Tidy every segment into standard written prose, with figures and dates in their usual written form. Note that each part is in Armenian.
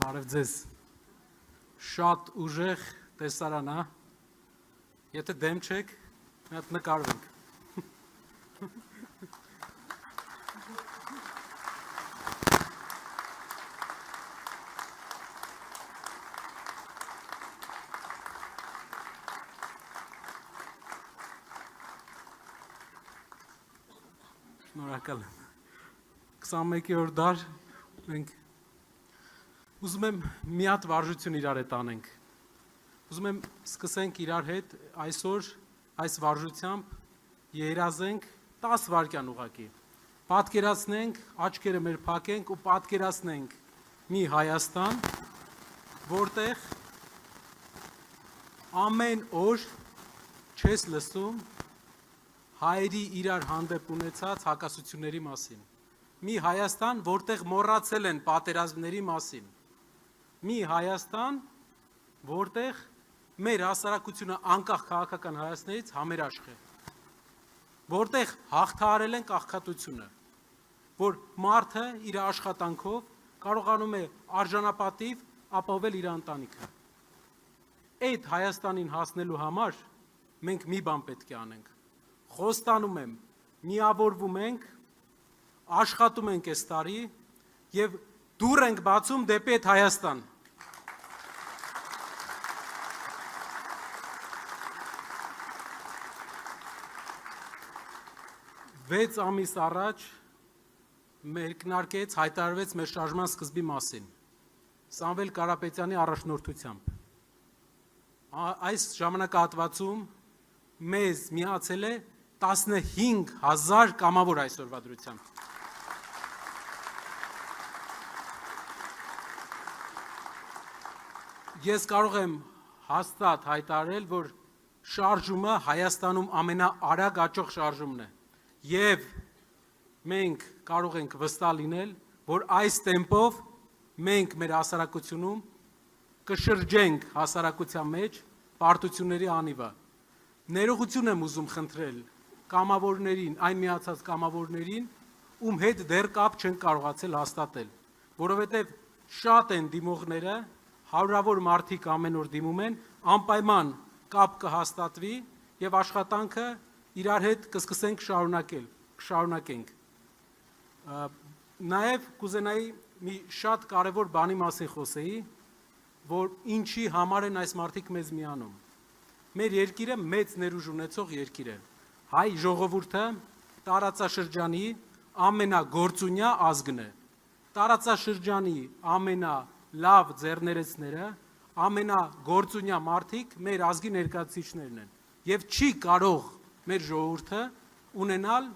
Բարև ձեզ, շատ ուժեղ տեսարան, եթե դեմ չեք, մի հատ նկարվենք։ Շնորհակալ եմ։ 21-րդ դար մենք ուզում եմ մի հատ վարժություն իրար հետ անենք։ Ուզում եմ սկսենք իրար հետ այսօր այս վարժությամբ երազենք 10 վայրկյան ուղղակի։ Պատկերացնենք, աչքերը մեր փակենք ու պատկերացնենք մի Հայաստան, որտեղ ամեն օր չես լսում հայերի իրար հանդեպ ունեցած հակասությունների մասին։ Մի Հայաստան, որտեղ մոռացել են պատերազմների մասին։ Մի Հայաստան, որտեղ մեր հասարակությունը անկախ քաղաքական հայացքներից համերաշխ է, որտեղ հաղթահարել են աղքատությունը, որ մարդը իր աշխատանքով կարողանում է արժանապատիվ ապահովել իր ընտանիքը։ Այդ Հայաստանին հասնելու համար մենք մի բան պետք է անենք։ Խոստանում եմ, միավորվում ենք, աշխատում ենք այս տարի եւ դուռ ենք բացում դեպի այդ Հայաստան։ 6 ամիս առաջ մեկնարկեց, հայտարարվեց մեր շարժման սկզբի մասին, Սամվել Կարապետյանի առաջնորդությամբ։ Այս ժամանակահատվածում մեզ միացել է 15,000 կամավոր այսօրվա դրությամբ։ Ես կարող եմ հաստատ հայտարարել, որ շարժումը Հայաստանում ամենաարագ աճող շարժումն է։ Եվ մենք կարող ենք վստահ լինել, որ այս տեմպով մենք մեր հասարակությունում կշրջենք հասարակության մեջ պարտությունների անիվը։ Ներողություն եմ ուզում խնդրել կամավորներին, այն միացած կամավորներին, ում հետ դեռ կապ չեն կարողացել հաստատել, որովհետև շատ են դիմողները, հարյուրավոր մարդիկ ամեն օր դիմում են, անպայման կապ կհաստատվի եւ աշխատանքը իրար հետ կսկսենք շարունակենք։ Նաև կուզենայի մի շատ կարևոր բանի մասին խոսեի, որ ինչի համար են այս մարդիկ մեզ միանում։ Մեր երկիրը մեծ ներուժ ունեցող երկիր է։ Հայ ժողովուրդը տարածաշրջանի ամենագործունյա ազգն է։ Տարածաշրջանի ամենալավ ձեռներեցները, ամենագործունյա մարդիկ մեր ազգի ներկայացուցիչներն են։ Եվ չի կարող մեր ժողովուրդը ունենալ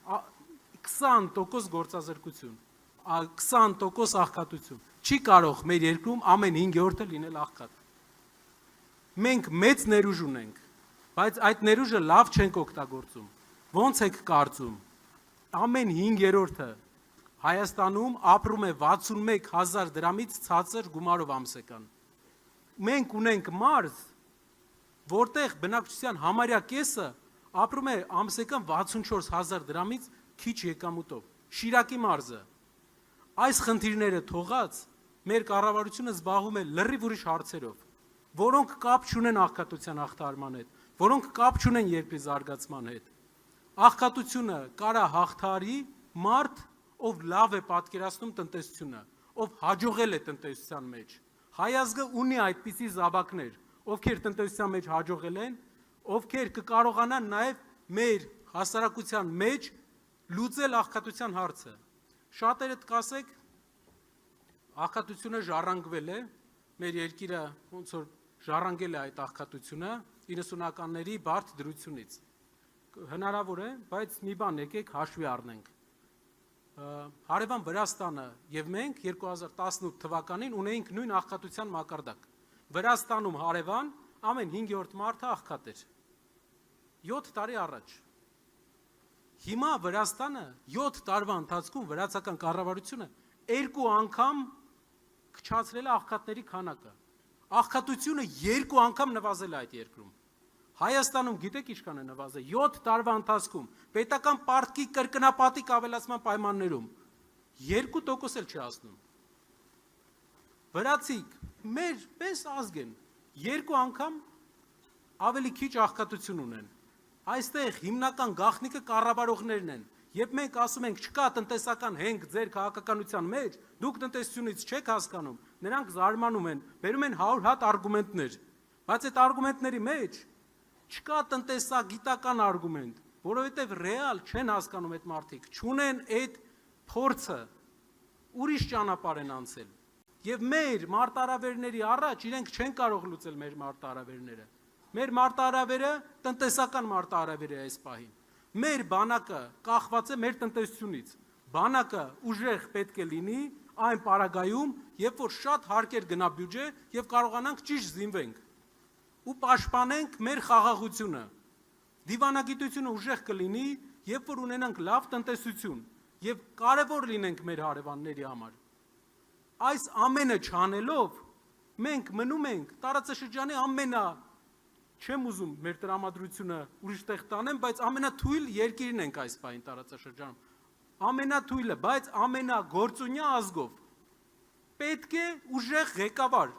20% գործազրկություն, 20% աղքատություն։ Չի կարող մեր երկրում ամեն 5-րդը լինել աղքատ։ Մենք մեծ ներուժ ունենք, բայց այդ ներուժը լավ չենք օգտագործում։ Ոնց եք կարծում, ամեն 5-րդը Հայաստանում ապրում է 61,000 դրամից ցածր գումարով ամսական։ Մենք ունենք մարզ, որտեղ բնակչության համարյա կեսը ապրում է ամսական 64,000 դրամից քիչ եկամուտով, Շիրակի մարզը։ Այս խնդիրները թողած, մեր կառավարությունը զբաղվում է լրիվ ուրիշ հարցերով, որոնք կապ չունեն աղքատության հաղթահարման հետ, որոնք կապ չունեն երկրի զարգացման հետ։ Աղքատությունը կարա հաղթահարի մարդ, ով լավ է պատկերացնում տնտեսությունը, ով հաջողել է տնտեսության մեջ։ Հայ ազգը ունի այդպիսի զավակներ, ովքեր տնտեսության մեջ հաջողել են, ովքեր կկարողանան նաև մեր հասարակության մեջ լուծել աղքատության հարցը։ Շատերդ կասեք, աղքատությունը ժառանգվել է, մեր երկիրը ոնց որ ժառանգել է այդ աղքատությունը 90-ականների բարդ դրությունից։ Հնարավոր է, բայց մի բան եկեք հաշվի առնենք։ Հարևան Վրաստանը եւ մենք 2018 թվականին ունեինք նույն աղքատության մակարդակ։ Վրաստանում հարևան ամեն 5-րդ մարդը աղքատ էր։ 7 տարի առաջ։ Հիմա Վրաստանը 7 տարվա ընթացքում վրացական կառավարությունը 2 անգամ քչացրել է աղքատների քանակը։ Աղքատությունը 2 անգամ նվազել է այդ երկրում։ Հայաստանում գիտեք ինչքան է նվազել 7 տարվա ընթացքում պետական պարտքի կրկնապատիկ ավելացման պայմաններում 2% էլ չի հասնում։ վրացիք մեր պես ազգ են, 2 անգամ ավելի քիչ աղքատություն ունեն։ Այստեղ հիմնական գաղտնիքը կառավարողներն են։ Երբ մենք ասում ենք չկա տնտեսական հենք ձեր քաղաքականության մեջ, դուք տնտեսությունից չեք հասկանում, նրանք զարմանում են, բերում են 100 հատ արգումենտներ, բայց այդ արգումենտների մեջ չկա տնտեսագիտական արգումենտ, որովհետև ռեալ չեն հասկանում այդ մարդիկ, չունեն այդ փորձը, ուրիշ ճանապարհ են անցել։ Եվ մեր մարտահրավերների առաջ իրենք չեն կարող լուծել մեր մարտահրավերները։ Մեր մարտահրավերը տնտեսական մարտահրավեր է այս պահին։ Մեր բանակը կախված է մեր տնտեսությունից։ Բանակը ուժեղ պետք է լինի այն պարագայում, երբ որ շատ հարկեր գնա բյուջե եւ կարողանանք ճիշտ զինվենք ու պաշտպանենք մեր խաղաղությունը։ Դիվանագիտությունը ուժեղ կլինի, երբ որ ունենանք լավ տնտեսություն եւ կարեւոր լինենք մեր հարևանների համար։ Այս ամենը չանելով մենք մնում ենք տարածաշրջանի չեմ ուզում մեր տրամադրությունը ուրիշ տեղ տանեմ, բայց ամենաթույլ երկիրն ենք այս պահին տարածաշրջանում։ Ամենաթույլը, բայց ամենագործունյա ազգով։ Պետք է ուժեղ ղեկավար,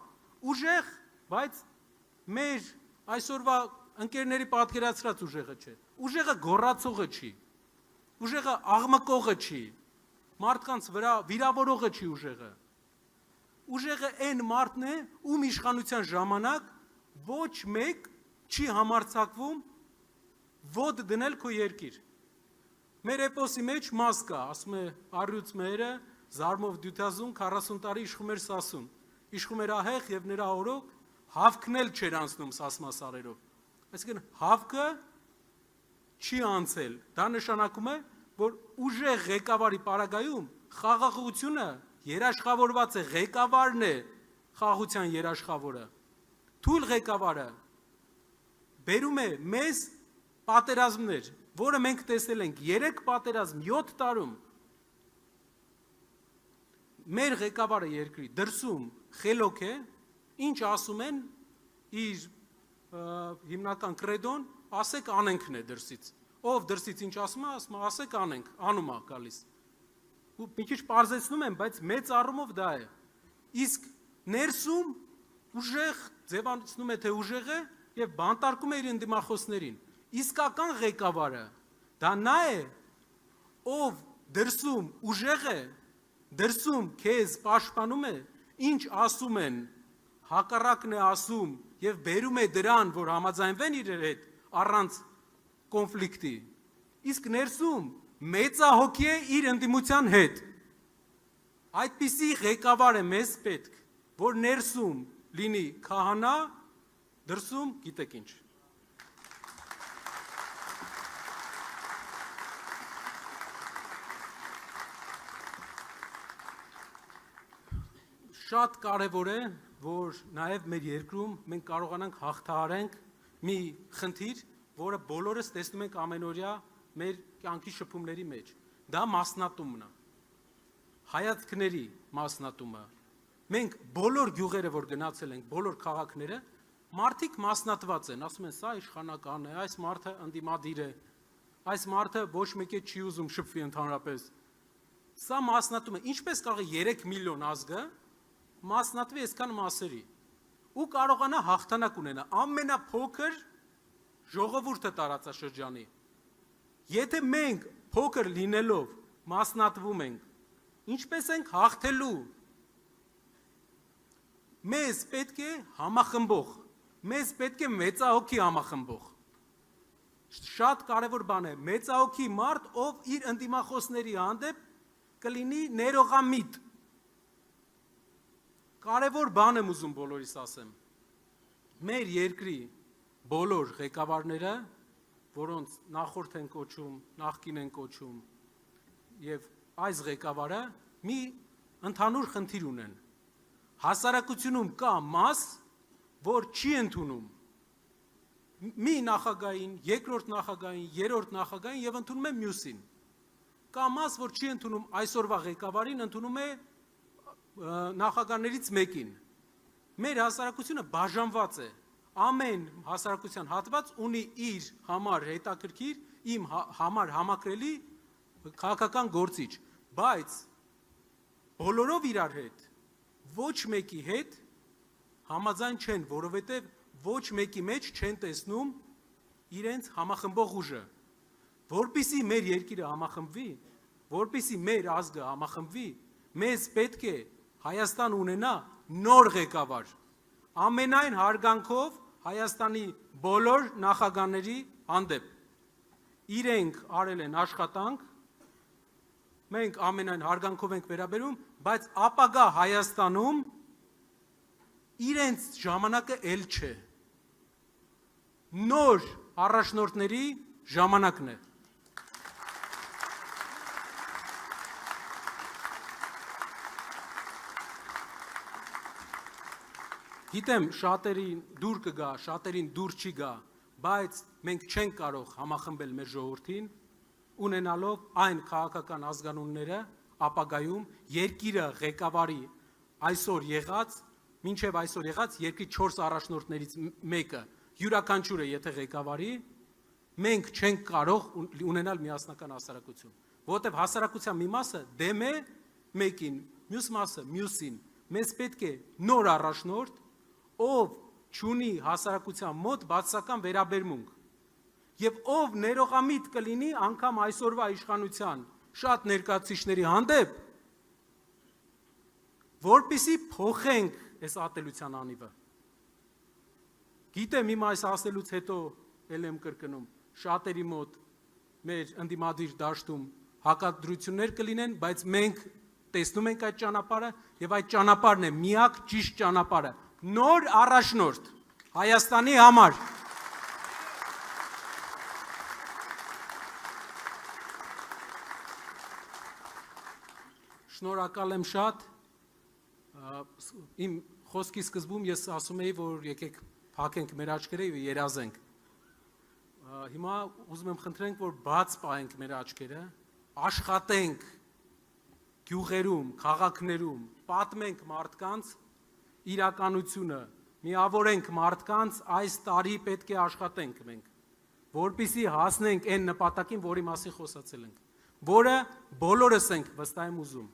ուժեղ, բայց մեր այսօրվա ընկերների պատկերացրած ուժեղը չէ։ Ուժեղը գոռացողը չի։ Ուժեղը աղմկողը չի։ Մարդկանց վրա վիրավորողը չի ուժեղը։ Ուժեղը այն մարդն է, ում իշխանության ժամանակ ոչ մեկ չի համարձակվում ոդ դնել քո երկիր։ Մեր էպոսի մեջ մաս կա, ասում է առյուծ մերը, զարմով դյութազուն 40 տարի իշխում էր Սասուն, իշխում էր ահեղ եւ նրա օրոք հավքն էլ չէր անցնում սասմասարերով։ Այսինքն հավքը չի անցել, դա նշանակում է, որ ուժեղ ղեկավարի պարագայում խաղաղությունը երաշխավորված է, ղեկավարն է խաղաղության երաշխավորը։ Թույլ ղեկավարը բերում է մեզ պատերազմներ, որը մենք տեսել ենք 3 պատերազմ 7 տարում։ Մեր ղեկավարը երկրի դրսում խելոք է, ինչ ասում են իր հիմնական կրեդոն, ասեք անենքն է դրսից։ Ով դրսից ինչ ասում է, ասեք անենք, անում է գալիս։ Ու մի քիչ պարզեցնում եմ, բայց մեծ առումով դա է։ Իսկ ներսում ուժեղ ձևացնում է, թե ուժեղ է եւ բանտարկում է իր ընդդիմախոսներին։ Իսկական ղեկավարը դա նա է, ով դրսում ուժեղ է, դրսում քեզ պաշտպանում է, ինչ ասում են, հակառակն է ասում եւ բերում է դրան, որ համաձայնվեն իրար հետ առանց կոնֆլիկտի։ Իսկ ներսում մեծահոգի է իր ընդդիմության հետ։ Այդպիսի ղեկավար է մեզ պետք, որ ներսում լինի քահանա, դրսում գիտեք ինչ։ Շատ կարևոր է, որ նաև մեր երկրում մենք կարողանանք հաղթահարենք մի խնդիր, որը բոլորս տեսնում ենք ամենօրյա մեր կյանքի շփումների մեջ։ Դա մասնատումն է։ Հայացքների մասնատումը։ Մենք բոլոր գյուղերը, որ գնացել ենք, բոլոր քաղաքները, մարդիկ մասնատված են, ասում են, սա իշխանական է, այս մարդը ընդդիմադիր է, այս մարդը ոչ մեկի չի ուզում շփվի ընդհանրապես։ Սա մասնատում է, ինչպես կարող է 3 միլիոն ազգը մասնատվի այսքան մասերի ու կարողանա հաղթանակ ունենա ամենափոքր ժողովուրդը տարածաշրջանի։ Եթե մենք փոքր լինելով մասնատվում ենք, ինչպես ենք հաղթելու։ Մեզ պետք է համախմբող, մեզ պետք է մեծահոգի համախմբող։ Շատ կարևոր բան է, մեծահոգի մարդ, ով իր ընդդիմախոսների հանդեպ կլինի ներողամիտ։ Կարևոր բան եմ ուզում բոլորիս ասեմ։ Մեր երկրի բոլոր ղեկավարները, որոնց նախորդ են կոչում, նախկին են կոչում, եւ այս ղեկավարը մի ընդհանուր խնդիր ունեն։ Հասարակությունում կա մաս, որ չի ընդունում մի նախագահին, երկրորդ նախագահին, երրորդ նախագահին եւ ընդունում է մյուսին։ Կա մաս, որ չի ընդունում այսօրվա ղեկավարին, ընդունում է նախագահներից մեկին։ Մեր հասարակությունը բաժանված է։ Ամեն հասարակության հատված ունի իր համար հետաքրքիր, իմ համար համակրելի քաղաքական գործիչ, բայց բոլորով իրար հետ ոչ մեկի հետ համաձայն չեն, որովհետև ոչ մեկի մեջ չեն տեսնում իրենց համախմբող ուժը։ Որպեսզի մեր երկիրը համախմբվի, որպեսզի մեր ազգը համախմբվի, մեզ պետք է Հայաստան ունենա նոր ղեկավար։ Ամենայն հարգանքով Հայաստանի բոլոր նախագահների հանդեպ։ Իրենք արել են աշխատանք, մենք ամենայն հարգանքով ենք վերաբերում, բայց ապագա Հայաստանում իրենց ժամանակը էլ չէ։ Նոր առաջնորդների ժամանակն է։ Գիտեմ, շատերին դուր կգա, շատերին դուր չի գա, բայց մենք չենք կարող համախմբել մեր ժողովրդին, ունենալով այն քաղաքական ազգանունները ապագայում երկիրը ղեկավարի այսօր եղած, մինչև այսօր եղած երկրի 4 առաջնորդներից մեկը յուրաքանչյուրը եթե ղեկավարի, մենք չենք կարող ունենալ միասնական հասարակություն, որովհետև հասարակության մի մասը դեմ է մեկին, մյուս մասը մյուսին, մեզ պետք է նոր առաջնորդ, ով չունի հասարակության մոտ բացասական վերաբերմունք եւ ով ներողամիտ կլինի անգամ այսօրվա իշխանության շատ ներկայացուցիչների հանդեպ, որպեսզի փոխենք այս ատելության անիվը։ Գիտեմ, իմ այս ասելուց հետո ել եմ կրկնում, շատերի մոտ մեր ընդդիմադիր դաշտում հակադրություններ կլինեն, բայց մենք տեսնում ենք այդ ճանապարհը եւ այդ ճանապարհն է միակ ճիշտ ճանապարհը։ Նոր առաջնորդ Հայաստանի համար։ Շնորհակալ եմ շատ։ Իմ խոսքի սկզբում ես ասում էի, որ եկեք փակենք մեր աչքերը եւ երազենք։ Հիմա ուզում եմ խնդրենք, որ բաց պահենք մեր աչքերը, աշխատենք գյուղերում, քաղաքներում, պատմենք մարդկանց իրականությունը, միավորենք մարդկանց, այս տարի պետք է աշխատենք մենք, որպեսզի հասնենք այն նպատակին, որի մասին խոսացել ենք, որը բոլորս ենք վստահ եմ ուզում։